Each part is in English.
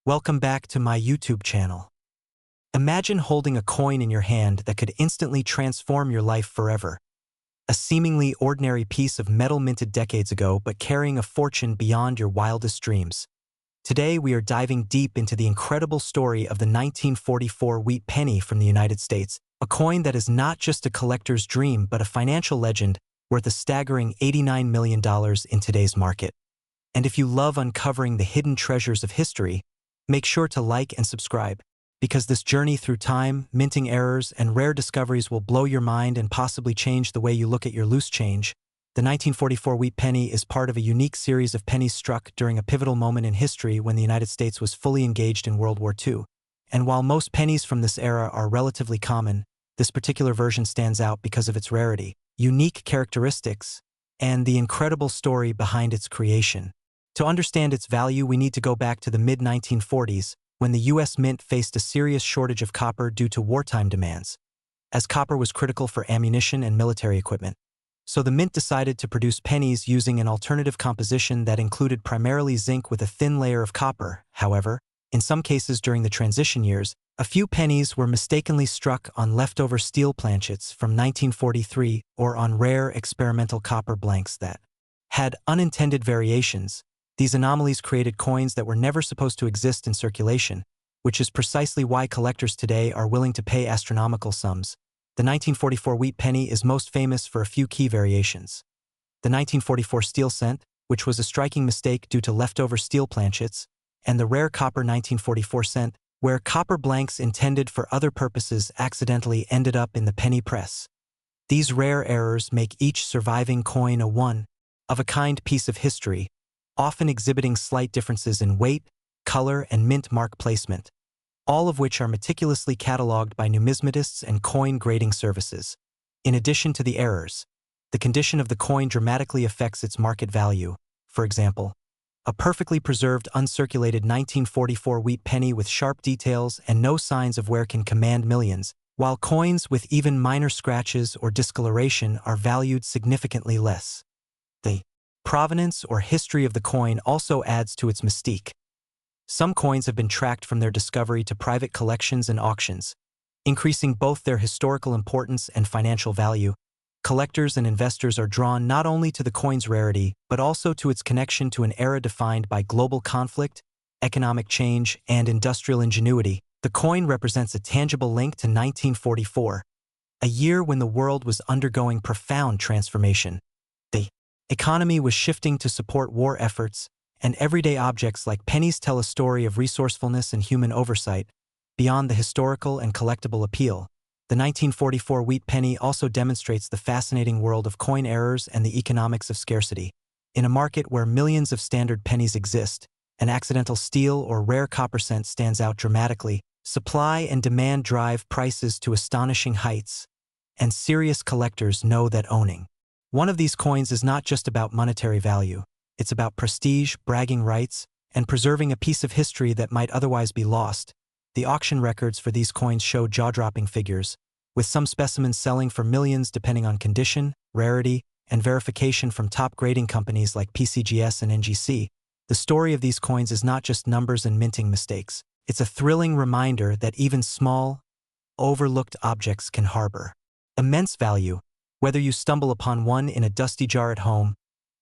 Welcome back to my YouTube channel. Imagine holding a coin in your hand that could instantly transform your life forever. A seemingly ordinary piece of metal minted decades ago, but carrying a fortune beyond your wildest dreams. Today, we are diving deep into the incredible story of the 1944 wheat penny from the United States, a coin that is not just a collector's dream but a financial legend worth a staggering $89 million in today's market. And if you love uncovering the hidden treasures of history, make sure to like and subscribe, because this journey through time, minting errors, and rare discoveries will blow your mind and possibly change the way you look at your loose change. The 1944 wheat penny is part of a unique series of pennies struck during a pivotal moment in history when the United States was fully engaged in World War II. And while most pennies from this era are relatively common, this particular version stands out because of its rarity, unique characteristics, and the incredible story behind its creation. To understand its value, we need to go back to the mid-1940s, when the U.S. Mint faced a serious shortage of copper due to wartime demands, as copper was critical for ammunition and military equipment. So the Mint decided to produce pennies using an alternative composition that included primarily zinc with a thin layer of copper. However, in some cases during the transition years, a few pennies were mistakenly struck on leftover steel planchets from 1943 or on rare experimental copper blanks that had unintended variations. These anomalies created coins that were never supposed to exist in circulation, which is precisely why collectors today are willing to pay astronomical sums. The 1944 wheat penny is most famous for a few key variations. The 1944 steel cent, which was a striking mistake due to leftover steel planchets, and the rare copper 1944 cent, where copper blanks intended for other purposes accidentally ended up in the penny press. These rare errors make each surviving coin a one-of-a-kind piece of history, often exhibiting slight differences in weight, color, and mint mark placement, all of which are meticulously cataloged by numismatists and coin grading services. In addition to the errors, the condition of the coin dramatically affects its market value. For example, a perfectly preserved uncirculated 1944 wheat penny with sharp details and no signs of wear can command millions, while coins with even minor scratches or discoloration are valued significantly less. The provenance or history of the coin also adds to its mystique. Some coins have been tracked from their discovery to private collections and auctions, increasing both their historical importance and financial value. Collectors and investors are drawn not only to the coin's rarity, but also to its connection to an era defined by global conflict, economic change, and industrial ingenuity. The coin represents a tangible link to 1944, a year when the world was undergoing profound transformation. The economy was shifting to support war efforts, and everyday objects like pennies tell a story of resourcefulness and human oversight. Beyond the historical and collectible appeal, the 1944 wheat penny also demonstrates the fascinating world of coin errors and the economics of scarcity. In a market where millions of standard pennies exist, an accidental steel or rare copper cent stands out dramatically. Supply and demand drive prices to astonishing heights, and serious collectors know that owning one of these coins is not just about monetary value. It's about prestige, bragging rights, and preserving a piece of history that might otherwise be lost. The auction records for these coins show jaw-dropping figures, with some specimens selling for millions depending on condition, rarity, and verification from top grading companies like PCGS and NGC. The story of these coins is not just numbers and minting mistakes. It's a thrilling reminder that even small, overlooked objects can harbor immense value. Whether you stumble upon one in a dusty jar at home,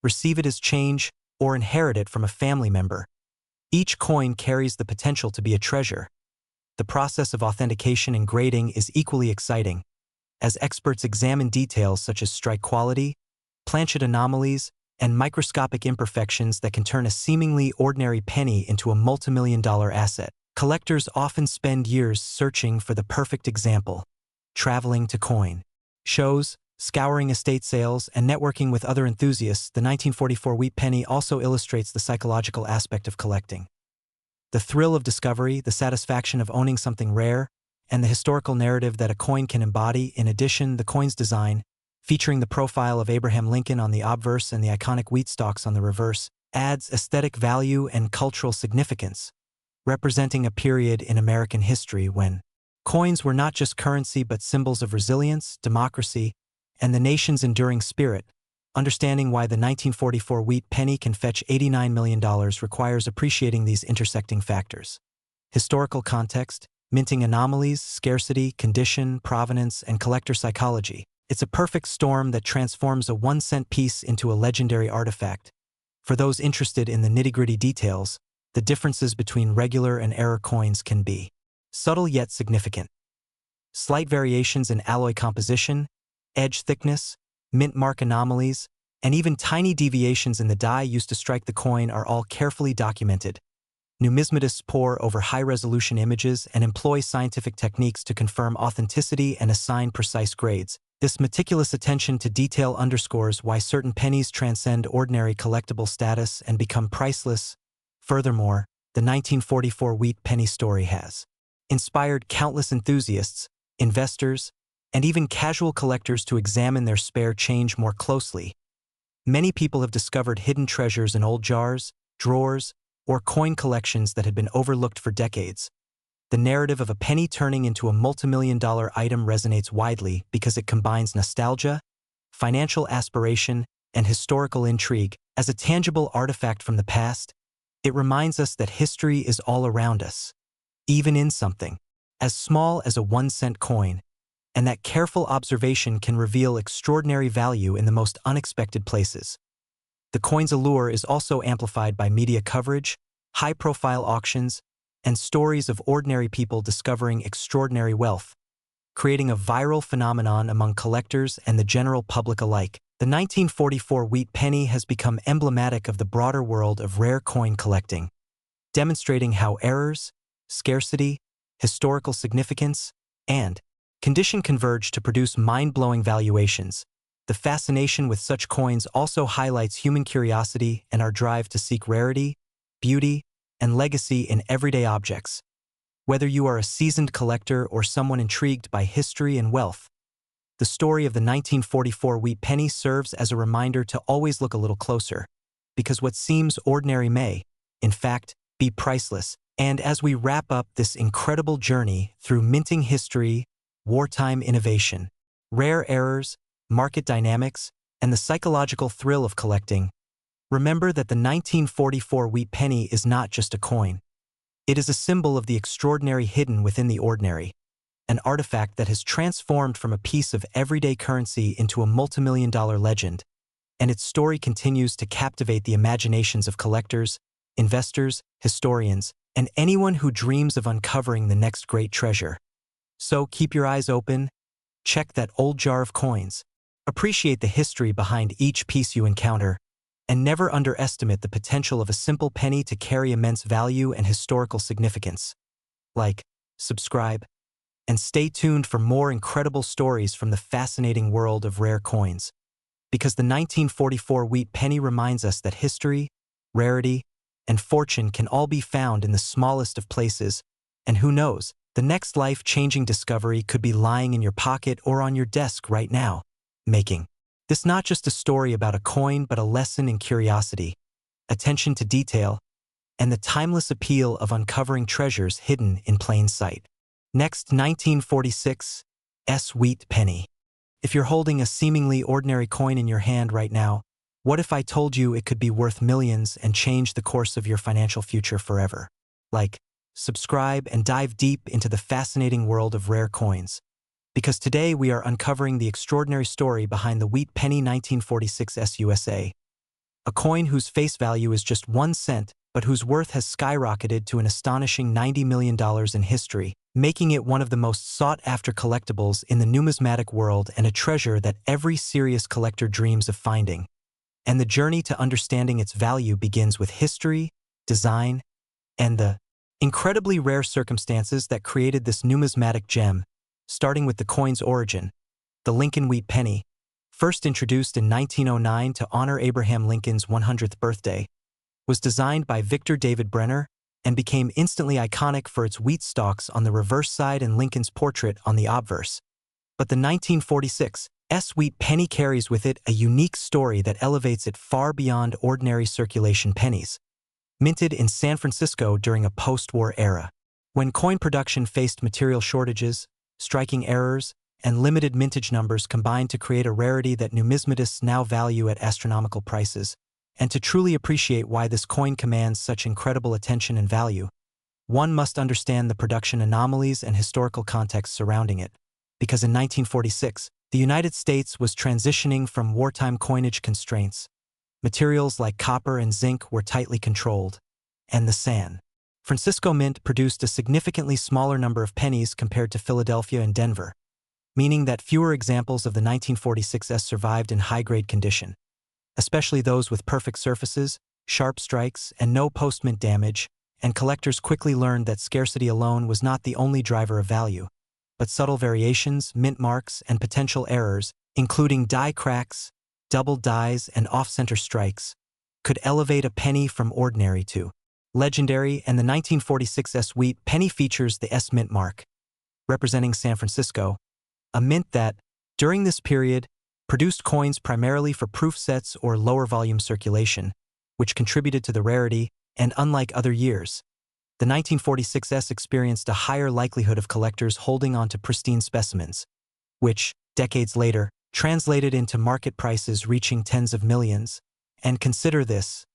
receive it as change, or inherit it from a family member, each coin carries the potential to be a treasure. The process of authentication and grading is equally exciting, as experts examine details such as strike quality, planchet anomalies, and microscopic imperfections that can turn a seemingly ordinary penny into a multimillion-dollar asset. Collectors often spend years searching for the perfect example, traveling to coin shows, scouring estate sales, and networking with other enthusiasts. The 1944 wheat penny also illustrates the psychological aspect of collecting. The thrill of discovery, the satisfaction of owning something rare, and the historical narrative that a coin can embody. In addition, the coin's design, featuring the profile of Abraham Lincoln on the obverse and the iconic wheat stalks on the reverse, adds aesthetic value and cultural significance, representing a period in American history when coins were not just currency but symbols of resilience, democracy, and the nation's enduring spirit. Understanding why the 1944 wheat penny can fetch $89 million requires appreciating these intersecting factors. historical context, minting anomalies, scarcity, condition, provenance, and collector psychology. It's a perfect storm that transforms a 1-cent piece into a legendary artifact. For those interested in the nitty-gritty details, the differences between regular and error coins can be subtle yet significant. Slight variations in alloy composition, edge thickness, mint mark anomalies, and even tiny deviations in the die used to strike the coin are all carefully documented. Numismatists pore over high-resolution images and employ scientific techniques to confirm authenticity and assign precise grades. This meticulous attention to detail underscores why certain pennies transcend ordinary collectible status and become priceless. Furthermore, the 1944 wheat penny story has inspired countless enthusiasts, investors, and even casual collectors to examine their spare change more closely. Many people have discovered hidden treasures in old jars, drawers, or coin collections that had been overlooked for decades. The narrative of a penny turning into a multimillion-dollar item resonates widely because it combines nostalgia, financial aspiration, and historical intrigue. As a tangible artifact from the past, it reminds us that history is all around us, even in something as small as a 1-cent coin, and that careful observation can reveal extraordinary value in the most unexpected places. The coin's allure is also amplified by media coverage, high-profile auctions, and stories of ordinary people discovering extraordinary wealth, creating a viral phenomenon among collectors and the general public alike. The 1944 wheat penny has become emblematic of the broader world of rare coin collecting, demonstrating how errors, scarcity, historical significance, and condition converge to produce mind-blowing valuations. The fascination with such coins also highlights human curiosity and our drive to seek rarity, beauty, and legacy in everyday objects. Whether you are a seasoned collector or someone intrigued by history and wealth, the story of the 1944 wheat penny serves as a reminder to always look a little closer, because what seems ordinary may, in fact, be priceless. And as we wrap up this incredible journey through minting history, wartime innovation, rare errors, market dynamics, and the psychological thrill of collecting, remember that the 1944 wheat penny is not just a coin. It is a symbol of the extraordinary hidden within the ordinary, an artifact that has transformed from a piece of everyday currency into a multimillion-dollar legend, and its story continues to captivate the imaginations of collectors, investors, historians, and anyone who dreams of uncovering the next great treasure. So keep your eyes open, check that old jar of coins, appreciate the history behind each piece you encounter, and never underestimate the potential of a simple penny to carry immense value and historical significance. Like, subscribe, and stay tuned for more incredible stories from the fascinating world of rare coins. Because the 1944 wheat penny reminds us that history, rarity, and fortune can all be found in the smallest of places, and who knows, the next life-changing discovery could be lying in your pocket or on your desk right now, making this not just a story about a coin but a lesson in curiosity, attention to detail, and the timeless appeal of uncovering treasures hidden in plain sight. Next, 1946 wheat penny. If you're holding a seemingly ordinary coin in your hand right now, what if I told you it could be worth millions and change the course of your financial future forever? Like, subscribe and dive deep into the fascinating world of rare coins. Because today we are uncovering the extraordinary story behind the wheat penny 1946 USA. A coin whose face value is just 1 cent, but whose worth has skyrocketed to an astonishing $90 million in history, making it one of the most sought-after collectibles in the numismatic world and a treasure that every serious collector dreams of finding. And the journey to understanding its value begins with history, design, and the incredibly rare circumstances that created this numismatic gem, starting with the coin's origin. The Lincoln wheat penny, first introduced in 1909 to honor Abraham Lincoln's 100th birthday, was designed by Victor David Brenner and became instantly iconic for its wheat stalks on the reverse side and Lincoln's portrait on the obverse. But the 1946 wheat penny carries with it a unique story that elevates it far beyond ordinary circulation pennies. Minted in San Francisco during a post-war era, when coin production faced material shortages, striking errors, and limited mintage numbers combined to create a rarity that numismatists now value at astronomical prices. And to truly appreciate why this coin commands such incredible attention and value, one must understand the production anomalies and historical context surrounding it, because in 1946, the United States was transitioning from wartime coinage constraints. Materials like copper and zinc were tightly controlled, and the San Francisco Mint produced a significantly smaller number of pennies compared to Philadelphia and Denver, meaning that fewer examples of the 1946s survived in high-grade condition, especially those with perfect surfaces, sharp strikes, and no post-mint damage, and collectors quickly learned that scarcity alone was not the only driver of value, but subtle variations, mint marks, and potential errors, including die cracks, double dies, and off-center strikes, could elevate a penny from ordinary to legendary, and the 1946 wheat penny features the S mint mark, representing San Francisco, a mint that, during this period, produced coins primarily for proof sets or lower volume circulation, which contributed to the rarity, and unlike other years, the 1946s experienced a higher likelihood of collectors holding on to pristine specimens, which, decades later, translated into market prices reaching tens of millions. And consider this: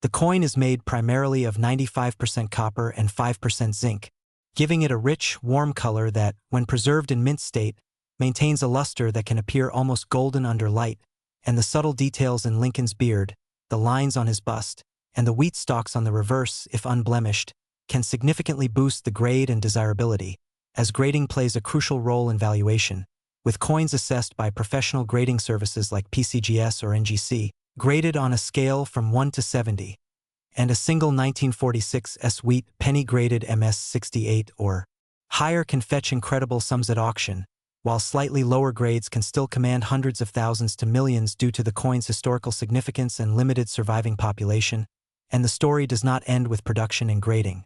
the coin is made primarily of 95% copper and 5% zinc, giving it a rich, warm color that, when preserved in mint state, maintains a luster that can appear almost golden under light, and the subtle details in Lincoln's beard, the lines on his bust, and the wheat stalks on the reverse, if unblemished, can significantly boost the grade and desirability, as grading plays a crucial role in valuation, with coins assessed by professional grading services like PCGS or NGC, graded on a scale from 1 to 70, and a single 1946 wheat penny graded MS-68 or higher can fetch incredible sums at auction, while slightly lower grades can still command hundreds of thousands to millions due to the coin's historical significance and limited surviving population. And the story does not end with production and grading.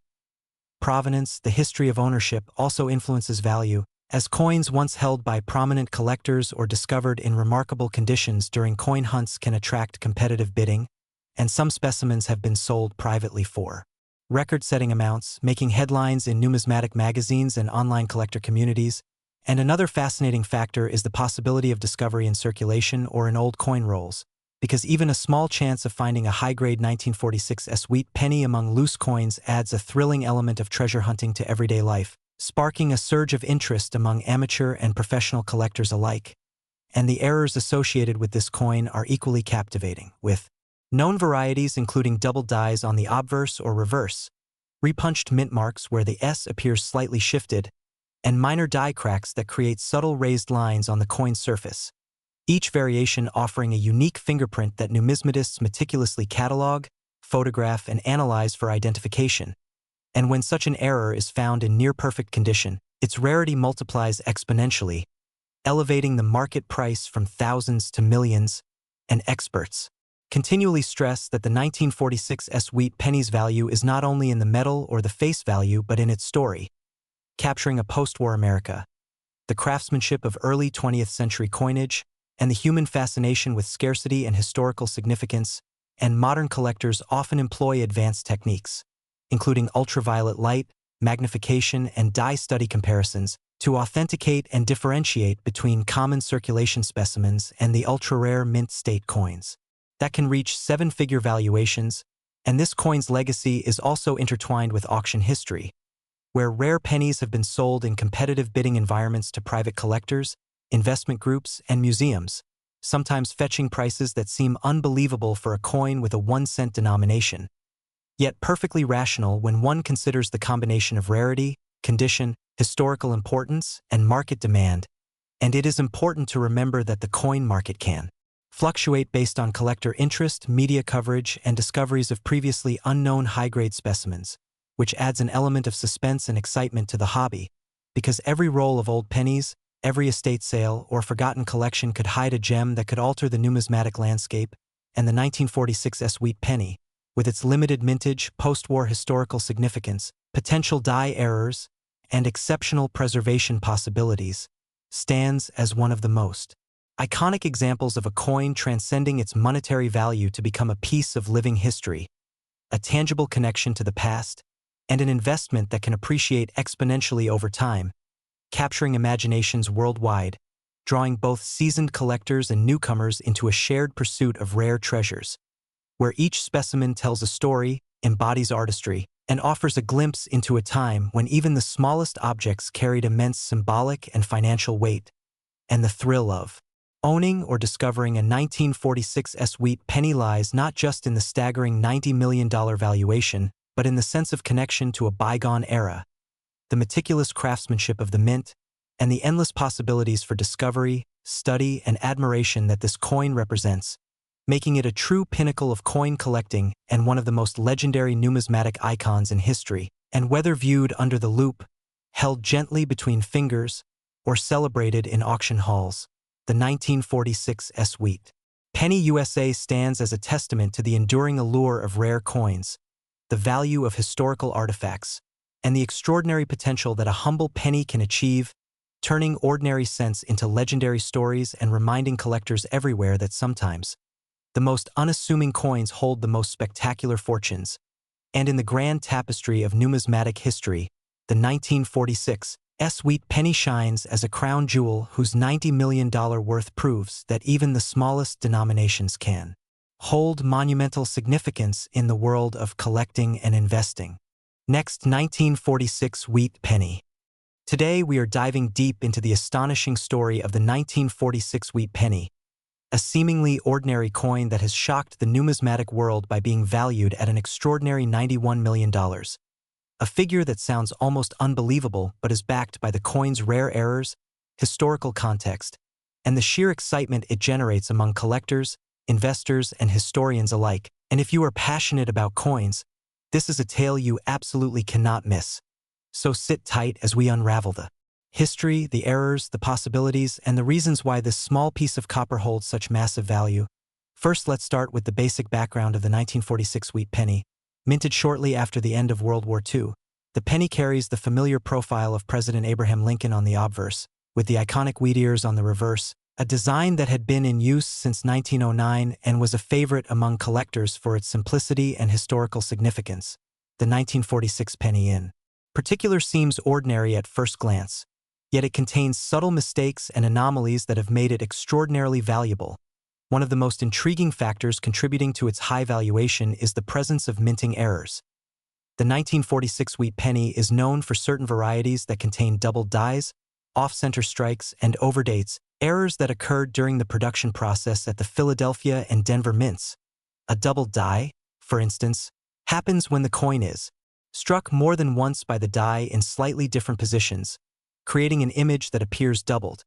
Provenance, the history of ownership, also influences value, as coins once held by prominent collectors or discovered in remarkable conditions during coin hunts can attract competitive bidding, and some specimens have been sold privately for record-setting amounts, making headlines in numismatic magazines and online collector communities. And another fascinating factor is the possibility of discovery in circulation or in old coin rolls, because even a small chance of finding a high-grade 1946 wheat penny among loose coins adds a thrilling element of treasure hunting to everyday life, sparking a surge of interest among amateur and professional collectors alike. And the errors associated with this coin are equally captivating, with known varieties including double dies on the obverse or reverse, repunched mint marks where the S appears slightly shifted, and minor die cracks that create subtle raised lines on the coin's surface, each variation offering a unique fingerprint that numismatists meticulously catalog, photograph, and analyze for identification. And when such an error is found in near-perfect condition, its rarity multiplies exponentially, elevating the market price from thousands to millions, and experts continually stress that the 1946 wheat penny's value is not only in the metal or the face value but in its story, capturing a post-war America, the craftsmanship of early 20th century coinage, and the human fascination with scarcity and historical significance. And modern collectors often employ advanced techniques, including ultraviolet light, magnification, and dye study comparisons, to authenticate and differentiate between common circulation specimens and the ultra-rare mint state coins that can reach seven-figure valuations. And this coin's legacy is also intertwined with auction history, where rare pennies have been sold in competitive bidding environments to private collectors, investment groups, and museums, sometimes fetching prices that seem unbelievable for a coin with a 1-cent denomination, yet perfectly rational when one considers the combination of rarity, condition, historical importance, and market demand. And it is important to remember that the coin market can fluctuate based on collector interest, media coverage, and discoveries of previously unknown high-grade specimens, which adds an element of suspense and excitement to the hobby, because every roll of old pennies, every estate sale, or forgotten collection could hide a gem that could alter the numismatic landscape. And the 1946 wheat penny, with its limited mintage, post-war historical significance, potential die errors, and exceptional preservation possibilities, stands as one of the most iconic examples of a coin transcending its monetary value to become a piece of living history, a tangible connection to the past, and an investment that can appreciate exponentially over time, capturing imaginations worldwide, drawing both seasoned collectors and newcomers into a shared pursuit of rare treasures, where each specimen tells a story, embodies artistry, and offers a glimpse into a time when even the smallest objects carried immense symbolic and financial weight, and the thrill of owning or discovering a 1946 wheat penny lies not just in the staggering $90 million valuation, but in the sense of connection to a bygone era, the meticulous craftsmanship of the mint, and the endless possibilities for discovery, study, and admiration that this coin represents, making it a true pinnacle of coin collecting and one of the most legendary numismatic icons in history. And whether viewed under the loupe, held gently between fingers, or celebrated in auction halls, the 1946 wheat penny USA stands as a testament to the enduring allure of rare coins, the value of historical artifacts, and the extraordinary potential that a humble penny can achieve, turning ordinary cents into legendary stories and reminding collectors everywhere that sometimes the most unassuming coins hold the most spectacular fortunes. And in the grand tapestry of numismatic history, the 1946 wheat penny shines as a crown jewel whose $90 million worth proves that even the smallest denominations can hold monumental significance in the world of collecting and investing. Next, 1946 wheat penny. Today we are diving deep into the astonishing story of the 1946 wheat penny, a seemingly ordinary coin that has shocked the numismatic world by being valued at an extraordinary $91 million. A figure that sounds almost unbelievable but is backed by the coin's rare errors, historical context, and the sheer excitement it generates among collectors, investors, and historians alike. And if you are passionate about coins, this is a tale you absolutely cannot miss. So sit tight as we unravel the history, the errors, the possibilities, and the reasons why this small piece of copper holds such massive value. First, let's start with the basic background of the 1946 wheat penny. Minted shortly after the end of World War II, the penny carries the familiar profile of President Abraham Lincoln on the obverse, with the iconic wheat ears on the reverse, a design that had been in use since 1909 and was a favorite among collectors for its simplicity and historical significance. The 1946 penny in particular seems ordinary at first glance, yet it contains subtle mistakes and anomalies that have made it extraordinarily valuable. One of the most intriguing factors contributing to its high valuation is the presence of minting errors. The 1946 wheat penny is known for certain varieties that contain doubled dies, off-center strikes, and overdates, errors that occurred during the production process at the Philadelphia and Denver mints. A doubled die, for instance, happens when the coin is struck more than once by the die in slightly different positions, creating an image that appears doubled,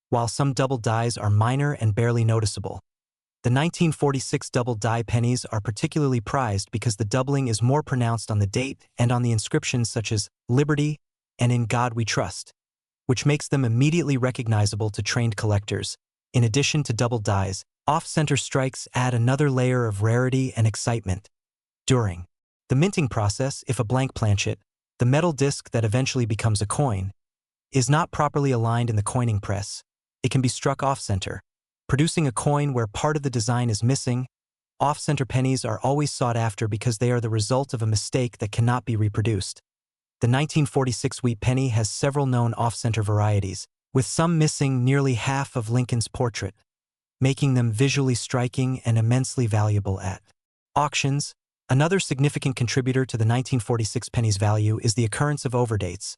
while some doubled dies are minor and barely noticeable. The 1946 double die pennies are particularly prized because the doubling is more pronounced on the date and on the inscriptions such as Liberty and In God We Trust, which makes them immediately recognizable to trained collectors. In addition to double dies, off-center strikes add another layer of rarity and excitement. During the minting process, if a blank planchet, the metal disc that eventually becomes a coin, is not properly aligned in the coining press, it can be struck off-center, producing a coin where part of the design is missing. Off-center pennies are always sought after because they are the result of a mistake that cannot be reproduced. The 1946 wheat penny has several known off-center varieties, with some missing nearly half of Lincoln's portrait, making them visually striking and immensely valuable at auctions. Another significant contributor to the 1946 penny's value is the occurrence of overdates.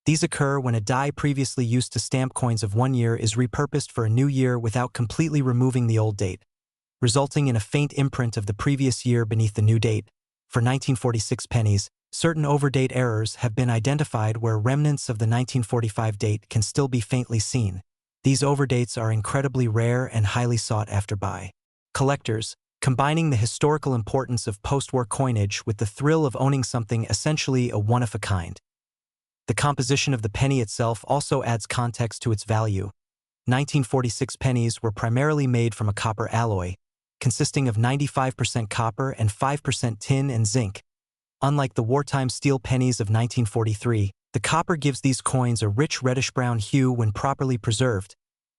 These occur when a die previously used to stamp coins of 1 year is repurposed for a new year without completely removing the old date, resulting in a faint imprint of the previous year beneath the new date. For 1946 pennies, certain overdate errors have been identified where remnants of the 1945 date can still be faintly seen. These overdates are incredibly rare and highly sought after by collectors, combining the historical importance of post-war coinage with the thrill of owning something essentially a one-of-a-kind. The composition of the penny itself also adds context to its value. 1946 pennies were primarily made from a copper alloy, consisting of 95% copper and 5% tin and zinc. Unlike the wartime steel pennies of 1943, the copper gives these coins a rich reddish-brown hue when properly preserved,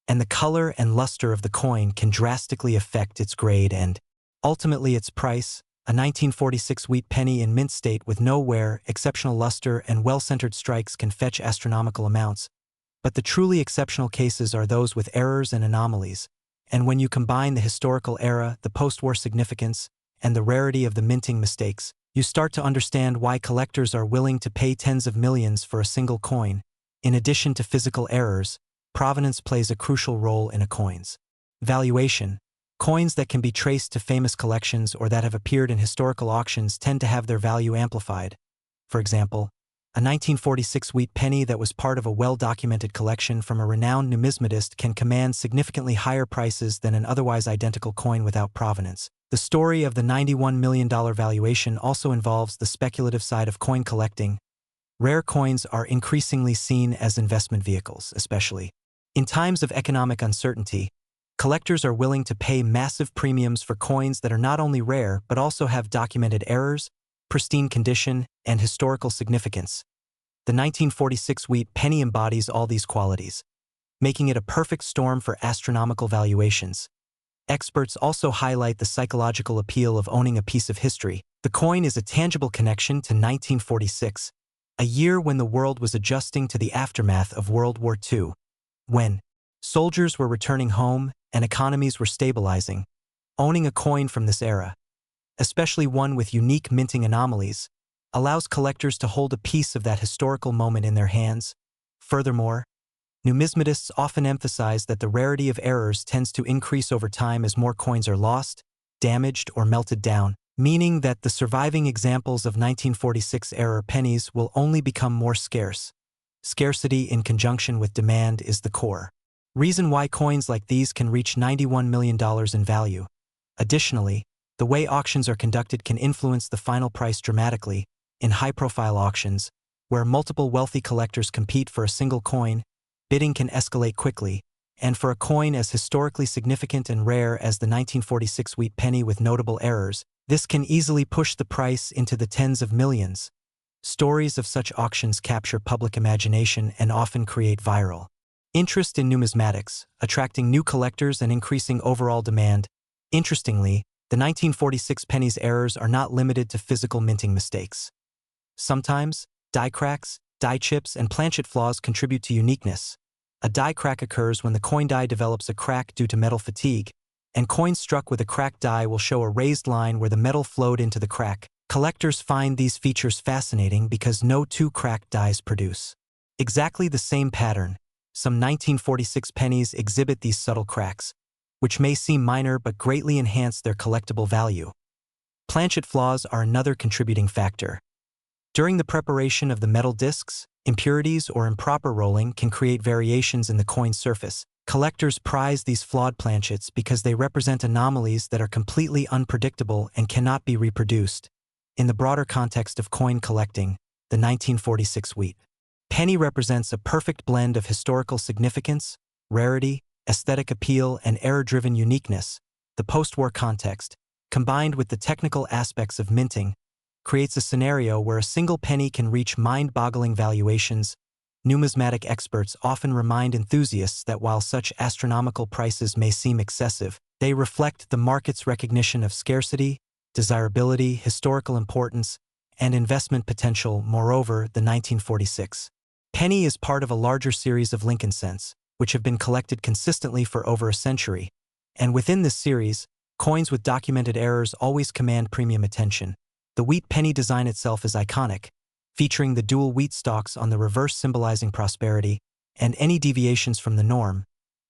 and the color and luster of the coin can drastically affect its grade and, ultimately, its price. A 1946 wheat penny in mint state with no wear, exceptional luster, and well-centered strikes can fetch astronomical amounts. But the truly exceptional cases are those with errors and anomalies. And when you combine the historical era, the post-war significance, and the rarity of the minting mistakes, you start to understand why collectors are willing to pay tens of millions for a single coin. In addition to physical errors, provenance plays a crucial role in a coin's valuation. Coins that can be traced to famous collections or that have appeared in historical auctions tend to have their value amplified. For example, a 1946 wheat penny that was part of a well-documented collection from a renowned numismatist can command significantly higher prices than an otherwise identical coin without provenance. The story of the $91 million valuation also involves the speculative side of coin collecting. Rare coins are increasingly seen as investment vehicles, especially in times of economic uncertainty. Collectors are willing to pay massive premiums for coins that are not only rare but also have documented errors, pristine condition, and historical significance. The 1946 wheat penny embodies all these qualities, making it a perfect storm for astronomical valuations. Experts also highlight the psychological appeal of owning a piece of history. The coin is a tangible connection to 1946, a year when the world was adjusting to the aftermath of World War II. When soldiers were returning home and economies were stabilizing, owning a coin from this era, especially one with unique minting anomalies, allows collectors to hold a piece of that historical moment in their hands. Furthermore, numismatists often emphasize that the rarity of errors tends to increase over time as more coins are lost, damaged, or melted down, meaning that the surviving examples of 1946-era pennies will only become more scarce. Scarcity in conjunction with demand is the core reason why coins like these can reach $91 million in value. Additionally, the way auctions are conducted can influence the final price dramatically. In high-profile auctions, where multiple wealthy collectors compete for a single coin, bidding can escalate quickly, and for a coin as historically significant and rare as the 1946 wheat penny with notable errors, this can easily push the price into the tens of millions. Stories of such auctions capture public imagination and often create viral interest in numismatics, attracting new collectors and increasing overall demand. Interestingly, the 1946 penny's errors are not limited to physical minting mistakes. Sometimes, die cracks, die chips, and planchet flaws contribute to uniqueness. A die crack occurs when the coin die develops a crack due to metal fatigue, and coins struck with a cracked die will show a raised line where the metal flowed into the crack. Collectors find these features fascinating because no two cracked dies produce exactly the same pattern. Some 1946 pennies exhibit these subtle cracks, which may seem minor but greatly enhance their collectible value. Planchet flaws are another contributing factor. During the preparation of the metal discs, impurities or improper rolling can create variations in the coin's surface. Collectors prize these flawed planchets because they represent anomalies that are completely unpredictable and cannot be reproduced. In the broader context of coin collecting, the 1946 wheat penny represents a perfect blend of historical significance, rarity, aesthetic appeal, and error-driven uniqueness. The post-war context, combined with the technical aspects of minting, creates a scenario where a single penny can reach mind-boggling valuations. Numismatic experts often remind enthusiasts that while such astronomical prices may seem excessive, they reflect the market's recognition of scarcity, desirability, historical importance, and investment potential. Moreover, the 1946 penny is part of a larger series of Lincoln cents, which have been collected consistently for over a century. And within this series, coins with documented errors always command premium attention. The wheat penny design itself is iconic, featuring the dual wheat stalks on the reverse symbolizing prosperity, and any deviations from the norm,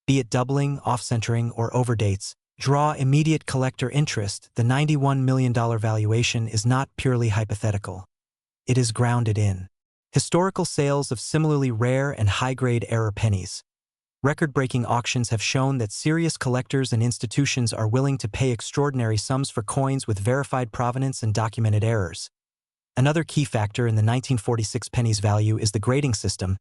be it doubling, off-centering, or overdates, draw immediate collector interest. The $91 million valuation is not purely hypothetical. It is grounded in historical sales of similarly rare and high-grade error pennies. Record-breaking auctions have shown that serious collectors and institutions are willing to pay extraordinary sums for coins with verified provenance and documented errors. Another key factor in the 1946 penny's value is the grading system.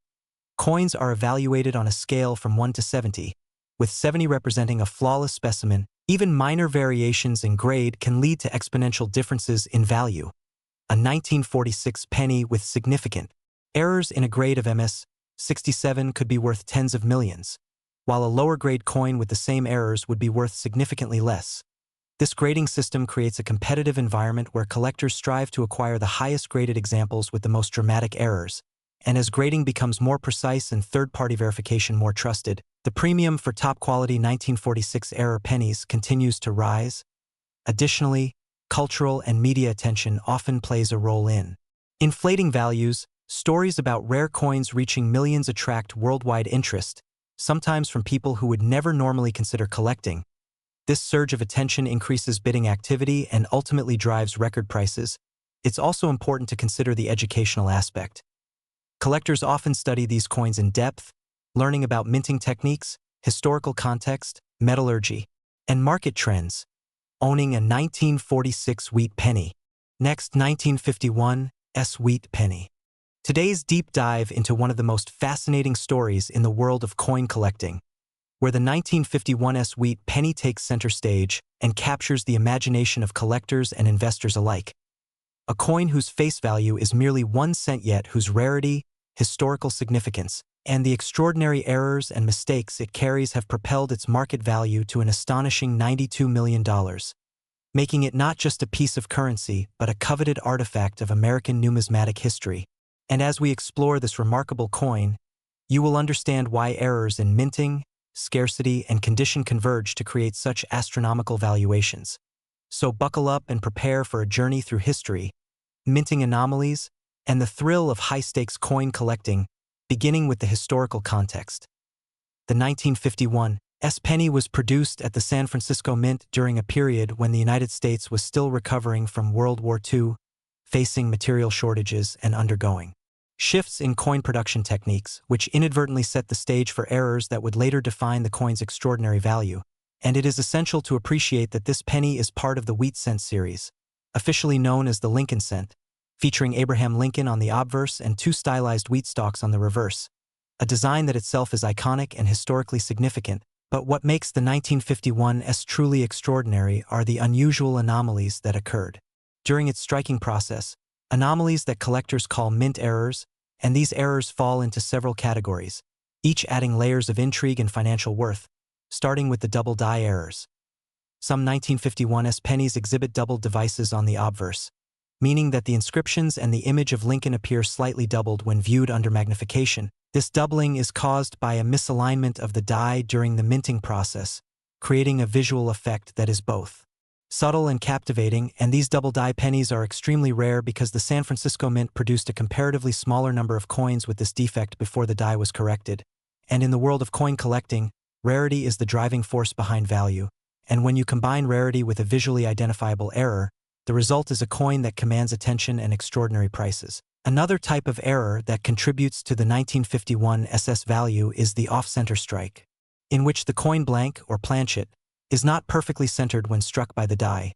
Coins are evaluated on a scale from 1 to 70, with 70 representing a flawless specimen. Even minor variations in grade can lead to exponential differences in value. A 1946 penny with significant errors in a grade of MS-67 could be worth tens of millions, while a lower-grade coin with the same errors would be worth significantly less. This grading system creates a competitive environment where collectors strive to acquire the highest-graded examples with the most dramatic errors. And as grading becomes more precise and third-party verification more trusted, the premium for top-quality 1946 error pennies continues to rise. Additionally, cultural and media attention often plays a role in inflating values. Stories about rare coins reaching millions attract worldwide interest, sometimes from people who would never normally consider collecting. This surge of attention increases bidding activity and ultimately drives record prices. It's also important to consider the educational aspect. Collectors often study these coins in depth, learning about minting techniques, historical context, metallurgy, and market trends. Owning a 1946 wheat penny. Next, 1951 wheat penny. Today's deep dive into one of the most fascinating stories in the world of coin collecting, where the 1951 wheat penny takes center stage and captures the imagination of collectors and investors alike. A coin whose face value is merely 1 cent, yet whose rarity, historical significance, and the extraordinary errors and mistakes it carries have propelled its market value to an astonishing $92 million, making it not just a piece of currency but a coveted artifact of American numismatic history. And as we explore this remarkable coin, you will understand why errors in minting, scarcity, and condition converge to create such astronomical valuations. So buckle up and prepare for a journey through history, minting anomalies, and the thrill of high-stakes coin collecting, beginning with the historical context. The 1951 penny was produced at the San Francisco Mint during a period when the United States was still recovering from World War II, facing material shortages and undergoing shifts in coin production techniques, which inadvertently set the stage for errors that would later define the coin's extraordinary value. And it is essential to appreciate that this penny is part of the wheat cent series, officially known as the Lincoln cent, featuring Abraham Lincoln on the obverse and 2 stylized wheat stalks on the reverse, a design that itself is iconic and historically significant. But what makes the 1951 truly extraordinary are the unusual anomalies that occurred during its striking process, anomalies that collectors call mint errors, and these errors fall into several categories, each adding layers of intrigue and financial worth, starting with the double die errors. Some 1951 pennies exhibit doubled devices on the obverse, meaning that the inscriptions and the image of Lincoln appear slightly doubled when viewed under magnification. This doubling is caused by a misalignment of the die during the minting process, creating a visual effect that is both subtle and captivating. And these double die pennies are extremely rare because the San Francisco Mint produced a comparatively smaller number of coins with this defect before the die was corrected. And in the world of coin collecting, rarity is the driving force behind value, and when you combine rarity with a visually identifiable error, the result is a coin that commands attention and extraordinary prices. Another type of error that contributes to the 1951 value is the off-center strike, in which the coin blank, or planchet, is not perfectly centered when struck by the die,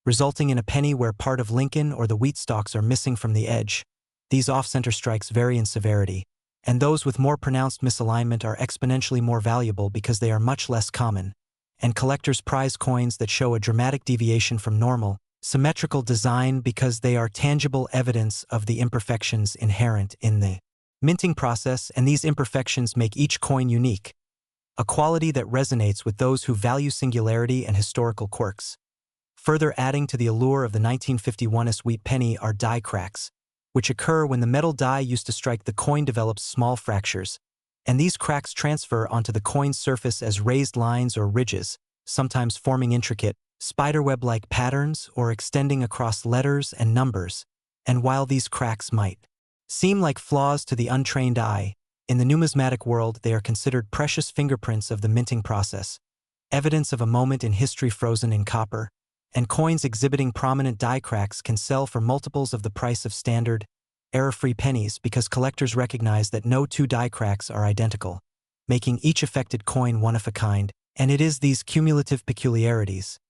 resulting in a penny where part of Lincoln or the wheat stalks are missing from the edge. These off-center strikes vary in severity, and those with more pronounced misalignment are exponentially more valuable because they are much less common, and collectors prize coins that show a dramatic deviation from normal, symmetrical design because they are tangible evidence of the imperfections inherent in the minting process, and these imperfections make each coin unique, a quality that resonates with those who value singularity and historical quirks. Further adding to the allure of the 1951 wheat penny are die cracks, which occur when the metal die used to strike the coin develops small fractures, and these cracks transfer onto the coin's surface as raised lines or ridges, sometimes forming intricate, spiderweb-like patterns or extending across letters and numbers. And while these cracks might seem like flaws to the untrained eye, in the numismatic world they are considered precious fingerprints of the minting process, evidence of a moment in history frozen in copper, and coins exhibiting prominent die cracks can sell for multiples of the price of standard, error-free pennies because collectors recognize that no 2 die cracks are identical, making each affected coin one of a kind. And it is these cumulative peculiarities,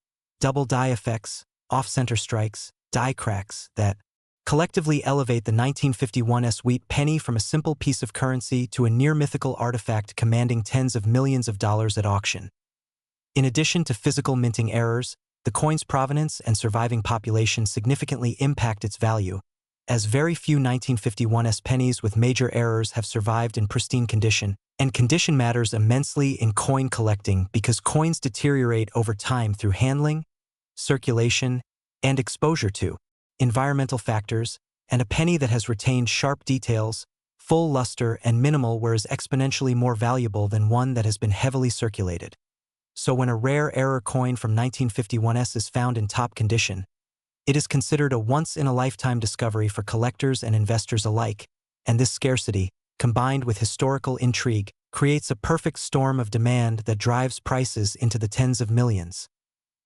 double die effects, off-center strikes, die cracks, that collectively elevate the 1951 wheat penny from a simple piece of currency to a near-mythical artifact commanding tens of millions of dollars at auction. In addition to physical minting errors, the coin's provenance and surviving population significantly impact its value, as very few 1951 pennies with major errors have survived in pristine condition, and condition matters immensely in coin collecting because coins deteriorate over time through handling, circulation, and exposure to environmental factors, and a penny that has retained sharp details, full luster, and minimal wear is exponentially more valuable than one that has been heavily circulated. So when a rare error coin from 1951 is found in top condition, It is considered a once-in-a-lifetime discovery for collectors and investors alike, and this scarcity, combined with historical intrigue, creates a perfect storm of demand that drives prices into the tens of millions.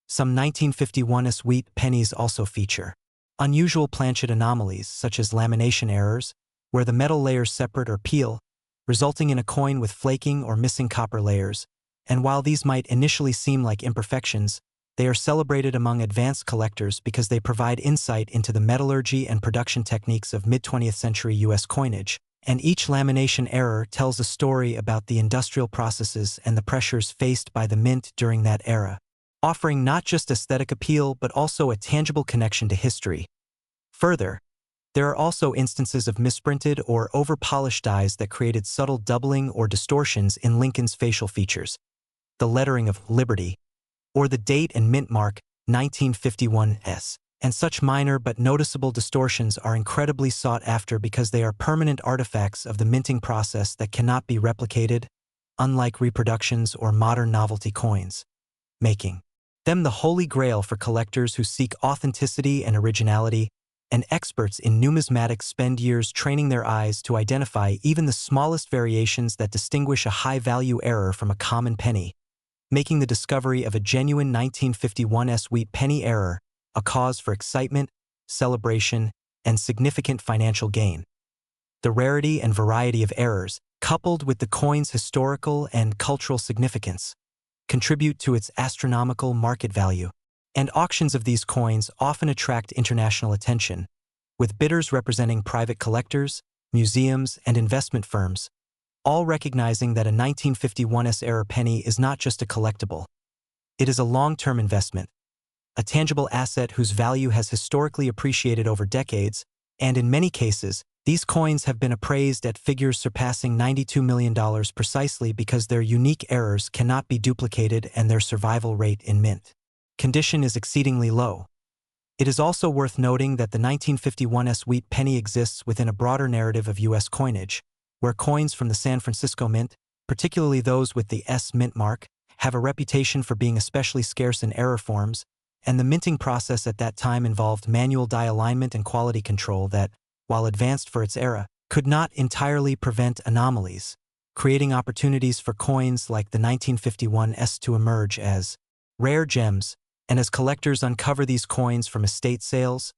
Some 1951's wheat pennies also feature unusual Planchet anomalies such as lamination errors, where the metal layers separate or peel, resulting in a coin with flaking or missing copper layers, and while these might initially seem like imperfections, they are celebrated among advanced collectors because they provide insight into the metallurgy and production techniques of mid-20th century U.S. coinage, and each lamination error tells a story about the industrial processes and the pressures faced by the mint during that era, offering not just aesthetic appeal but also a tangible connection to history. Further, there are also instances of misprinted or over-polished dies that created subtle doubling or distortions in Lincoln's facial features. The lettering of Liberty, or the date and mint mark 1951's, and such minor but noticeable distortions are incredibly sought after because they are permanent artifacts of the minting process that cannot be replicated, unlike reproductions or modern novelty coins, making them the holy grail for collectors who seek authenticity and originality, and experts in numismatics spend years training their eyes to identify even the smallest variations that distinguish a high-value error from a common penny, making the discovery of a genuine 1951's wheat penny error a cause for excitement, celebration, and significant financial gain. The rarity and variety of errors, coupled with the coin's historical and cultural significance, contribute to its astronomical market value, and auctions of these coins often attract international attention, with bidders representing private collectors, museums, and investment firms, all recognizing that a 1951's era penny is not just a collectible. It is a long-term investment, a tangible asset whose value has historically appreciated over decades, and in many cases, these coins have been appraised at figures surpassing $92 million precisely because their unique errors cannot be duplicated and their survival rate in mint condition is exceedingly low. It is also worth noting that the 1951's wheat penny exists within a broader narrative of U.S. coinage, where coins from the San Francisco Mint, particularly those with the S mint mark, have a reputation for being especially scarce in error forms, and the minting process at that time involved manual die alignment and quality control that, while advanced for its era, could not entirely prevent anomalies, creating opportunities for coins like the 1951's to emerge as rare gems, and as collectors uncover these coins from estate sales,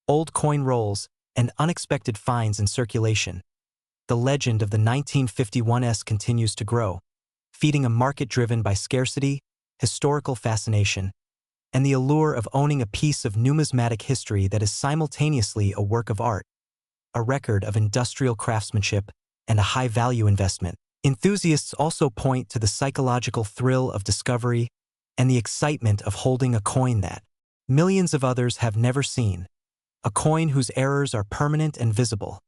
old coin rolls, and unexpected finds in circulation, the legend of the 1951's continues to grow, feeding a market driven by scarcity, historical fascination, and the allure of owning a piece of numismatic history that is simultaneously a work of art, a record of industrial craftsmanship, and a high-value investment. Enthusiasts also point to the psychological thrill of discovery and the excitement of holding a coin that millions of others have never seen, a coin whose errors are permanent and visible,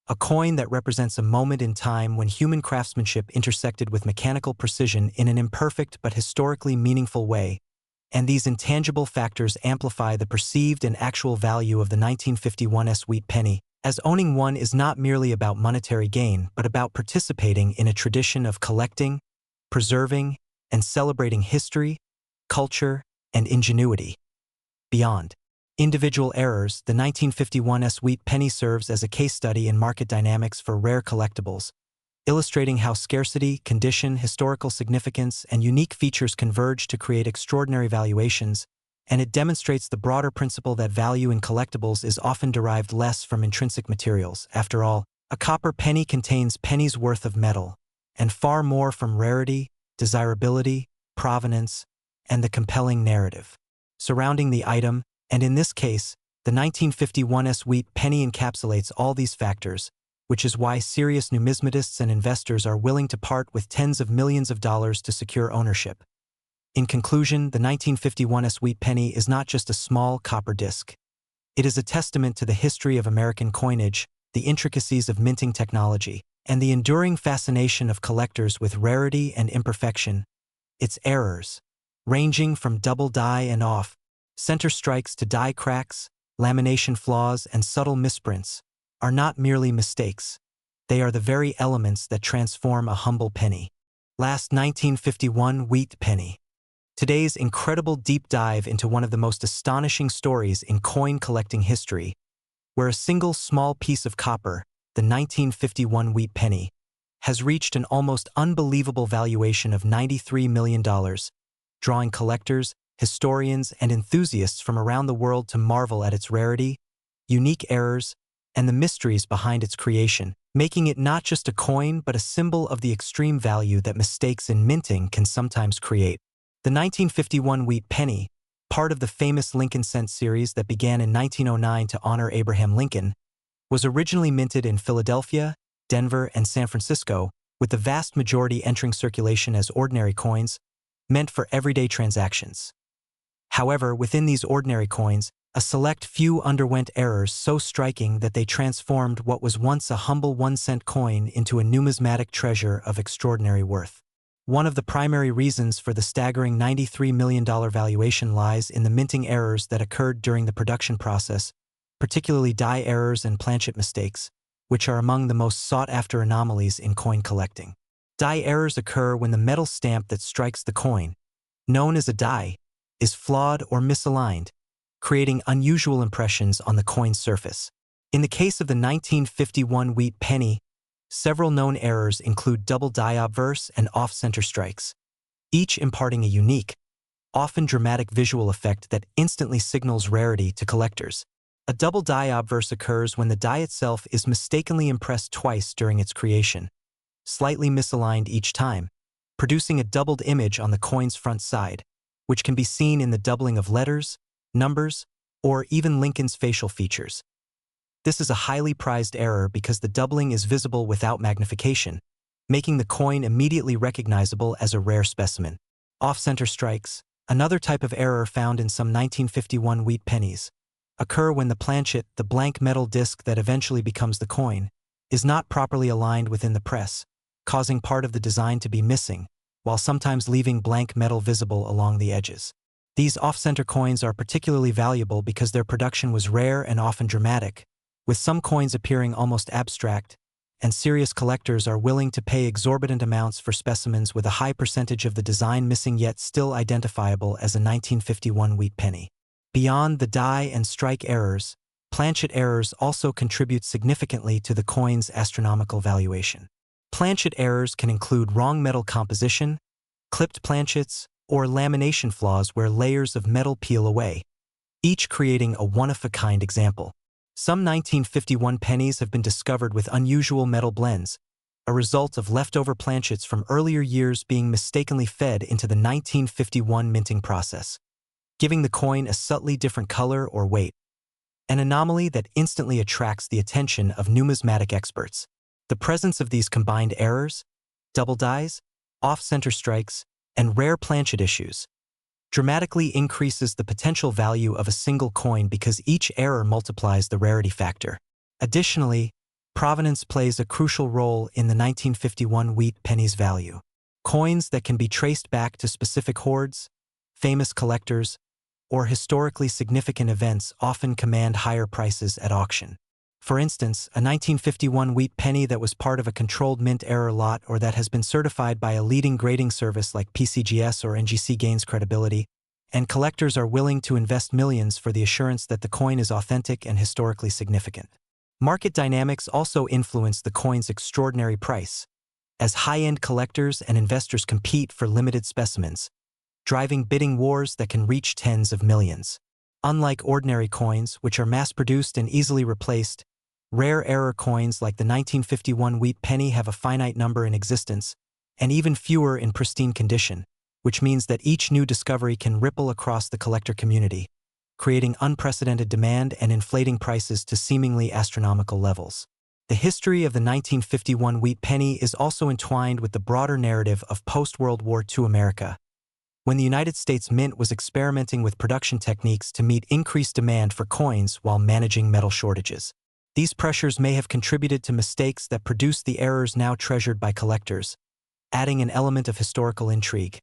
a coin that represents a moment in time when human craftsmanship intersected with mechanical precision in an imperfect but historically meaningful way, and these intangible factors amplify the perceived and actual value of the 1951's wheat penny, as owning one is not merely about monetary gain but about participating in a tradition of collecting, preserving, and celebrating history, culture, and ingenuity. Beyond individual errors, the 1951's wheat penny serves as a case study in market dynamics for rare collectibles, illustrating how scarcity, condition, historical significance, and unique features converge to create extraordinary valuations, and it demonstrates the broader principle that value in collectibles is often derived less from intrinsic materials. After all, a copper penny contains pennies' worth of metal, and far more from rarity, desirability, provenance, and the compelling narrative surrounding the item, and in this case, the 1951's wheat penny encapsulates all these factors, which is why serious numismatists and investors are willing to part with tens of millions of dollars to secure ownership. In conclusion, the 1951's wheat penny is not just a small copper disc. It is a testament to the history of American coinage, the intricacies of minting technology, and the enduring fascination of collectors with rarity and imperfection. Its errors, ranging from double die and off, center strikes to die cracks, lamination flaws, and subtle misprints, are not merely mistakes. They are the very elements that transform a humble penny. Last 1951 wheat penny. Today's incredible deep dive into one of the most astonishing stories in coin collecting history, where a single small piece of copper, the 1951 wheat penny, has reached an almost unbelievable valuation of $93 million, drawing collectors, historians, and enthusiasts from around the world to marvel at its rarity, unique errors, and the mysteries behind its creation, making it not just a coin but a symbol of the extreme value that mistakes in minting can sometimes create. The 1951 wheat penny, part of the famous Lincoln cent series that began in 1909 to honor Abraham Lincoln, was originally minted in Philadelphia, Denver, and San Francisco, with the vast majority entering circulation as ordinary coins, meant for everyday transactions. However, within these ordinary coins, a select few underwent errors so striking that they transformed what was once a humble 1-cent coin into a numismatic treasure of extraordinary worth. One of the primary reasons for the staggering $93 million valuation lies in the minting errors that occurred during the production process, particularly die errors and planchet mistakes, which are among the most sought-after anomalies in coin collecting. Die errors occur when the metal stamp that strikes the coin, known as a die, is flawed or misaligned, creating unusual impressions on the coin's surface. In the case of the 1951 wheat penny, several known errors include double die obverse and off-center strikes, each imparting a unique, often dramatic visual effect that instantly signals rarity to collectors. A double die obverse occurs when the die itself is mistakenly impressed twice during its creation, slightly misaligned each time, producing a doubled image on the coin's front side, which can be seen in the doubling of letters, numbers, or even Lincoln's facial features. This is a highly prized error because the doubling is visible without magnification, making the coin immediately recognizable as a rare specimen. Off-center strikes, another type of error found in some 1951 wheat pennies, occur when the planchet, the blank metal disc that eventually becomes the coin, is not properly aligned within the press, causing part of the design to be missing, while sometimes leaving blank metal visible along the edges. These off-center coins are particularly valuable because their production was rare and often dramatic, with some coins appearing almost abstract, and serious collectors are willing to pay exorbitant amounts for specimens with a high percentage of the design missing yet still identifiable as a 1951 wheat penny. Beyond the die and strike errors, planchet errors also contribute significantly to the coin's astronomical valuation. Planchet errors can include wrong metal composition, clipped planchets, or lamination flaws where layers of metal peel away, each creating a one-of-a-kind example. Some 1951 pennies have been discovered with unusual metal blends, a result of leftover planchets from earlier years being mistakenly fed into the 1951 minting process, giving the coin a subtly different color or weight, an anomaly that instantly attracts the attention of numismatic experts. The presence of these combined errors, double dies, off-center strikes, and rare planchet issues dramatically increases the potential value of a single coin because each error multiplies the rarity factor. Additionally, provenance plays a crucial role in the 1951 wheat penny's value. Coins that can be traced back to specific hoards, famous collectors, or historically significant events often command higher prices at auction. For instance, a 1951 wheat penny that was part of a controlled mint error lot or that has been certified by a leading grading service like PCGS or NGC gains credibility, and collectors are willing to invest millions for the assurance that the coin is authentic and historically significant. Market dynamics also influence the coin's extraordinary price, as high-end collectors and investors compete for limited specimens, driving bidding wars that can reach tens of millions. Unlike ordinary coins, which are mass-produced and easily replaced, rare error coins like the 1951 wheat penny have a finite number in existence, and even fewer in pristine condition, which means that each new discovery can ripple across the collector community, creating unprecedented demand and inflating prices to seemingly astronomical levels. The history of the 1951 wheat penny is also entwined with the broader narrative of post-World War II America, when the United States Mint was experimenting with production techniques to meet increased demand for coins while managing metal shortages. These pressures may have contributed to mistakes that produced the errors now treasured by collectors, adding an element of historical intrigue.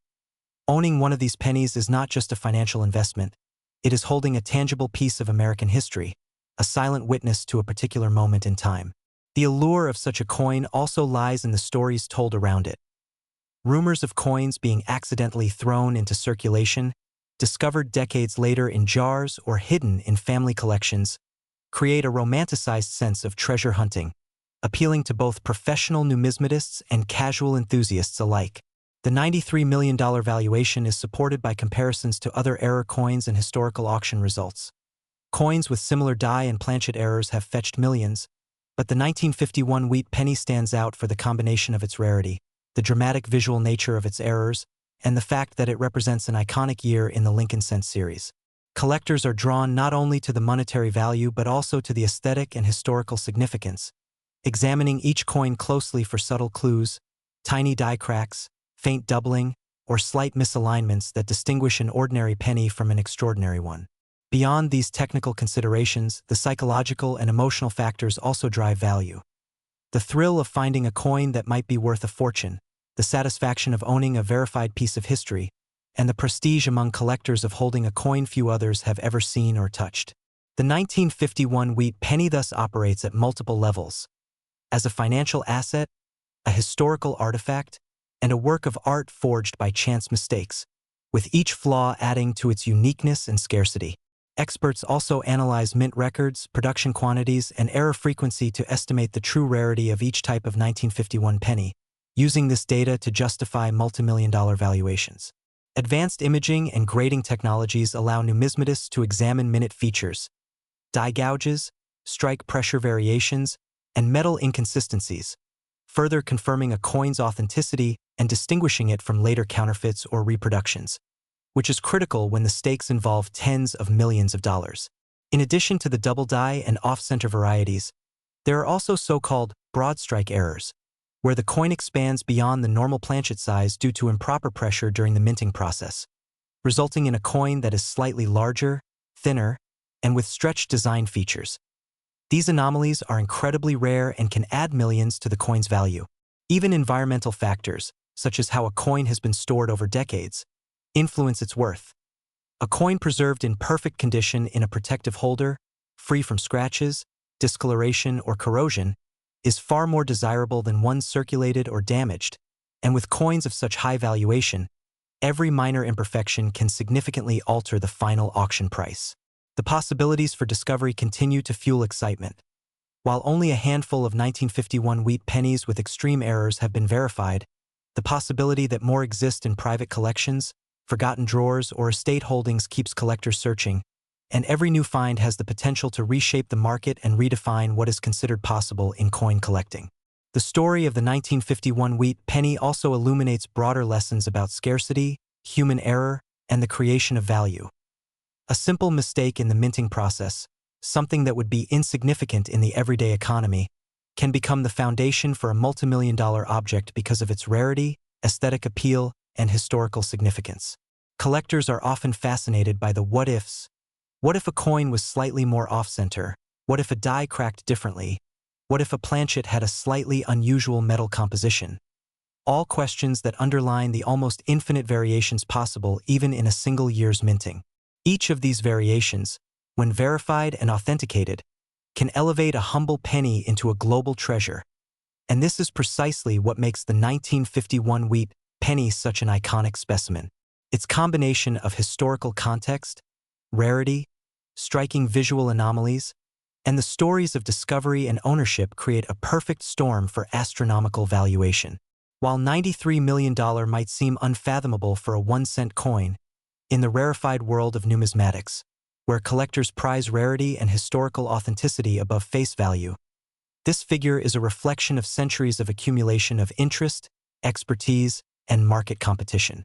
Owning one of these pennies is not just a financial investment, it is holding a tangible piece of American history, a silent witness to a particular moment in time. The allure of such a coin also lies in the stories told around it. Rumors of coins being accidentally thrown into circulation, discovered decades later in jars or hidden in family collections, create a romanticized sense of treasure hunting, appealing to both professional numismatists and casual enthusiasts alike. The $93 million valuation is supported by comparisons to other error coins and historical auction results. Coins with similar die and planchet errors have fetched millions, but the 1951 wheat penny stands out for the combination of its rarity, the dramatic visual nature of its errors, and the fact that it represents an iconic year in the Lincoln Cent series. Collectors are drawn not only to the monetary value but also to the aesthetic and historical significance, examining each coin closely for subtle clues, tiny die cracks, faint doubling, or slight misalignments that distinguish an ordinary penny from an extraordinary one. Beyond these technical considerations, the psychological and emotional factors also drive value. The thrill of finding a coin that might be worth a fortune, the satisfaction of owning a verified piece of history, and the prestige among collectors of holding a coin few others have ever seen or touched. The 1951 wheat penny thus operates at multiple levels: as a financial asset, a historical artifact, and a work of art forged by chance mistakes, with each flaw adding to its uniqueness and scarcity. Experts also analyze mint records, production quantities, and error frequency to estimate the true rarity of each type of 1951 penny, using this data to justify multimillion-dollar valuations. Advanced imaging and grading technologies allow numismatists to examine minute features, die gouges, strike pressure variations, and metal inconsistencies, further confirming a coin's authenticity and distinguishing it from later counterfeits or reproductions, which is critical when the stakes involve tens of millions of dollars. In addition to the double die and off-center varieties, there are also so-called broad strike errors, where the coin expands beyond the normal planchet size due to improper pressure during the minting process, resulting in a coin that is slightly larger, thinner, and with stretched design features. These anomalies are incredibly rare and can add millions to the coin's value. Even environmental factors, such as how a coin has been stored over decades, influence its worth. A coin preserved in perfect condition in a protective holder, free from scratches, discoloration, or corrosion, is far more desirable than one circulated or damaged, and with coins of such high valuation, every minor imperfection can significantly alter the final auction price. The possibilities for discovery continue to fuel excitement. While only a handful of 1951 wheat pennies with extreme errors have been verified, the possibility that more exist in private collections, forgotten drawers, or estate holdings keeps collectors searching, and every new find has the potential to reshape the market and redefine what is considered possible in coin collecting. The story of the 1951 wheat penny also illuminates broader lessons about scarcity, human error, and the creation of value. A simple mistake in the minting process, something that would be insignificant in the everyday economy, can become the foundation for a multimillion-dollar object because of its rarity, aesthetic appeal, and historical significance. Collectors are often fascinated by the what-ifs. What if a coin was slightly more off-center? What if a die cracked differently? What if a planchet had a slightly unusual metal composition? All questions that underline the almost infinite variations possible even in a single year's minting. Each of these variations, when verified and authenticated, can elevate a humble penny into a global treasure. And this is precisely what makes the 1951 wheat penny such an iconic specimen. Its combination of historical context, rarity, striking visual anomalies, and the stories of discovery and ownership create a perfect storm for astronomical valuation. While $93 million might seem unfathomable for a 1-cent coin, in the rarefied world of numismatics, where collectors prize rarity and historical authenticity above face value, this figure is a reflection of centuries of accumulation of interest, expertise, and market competition.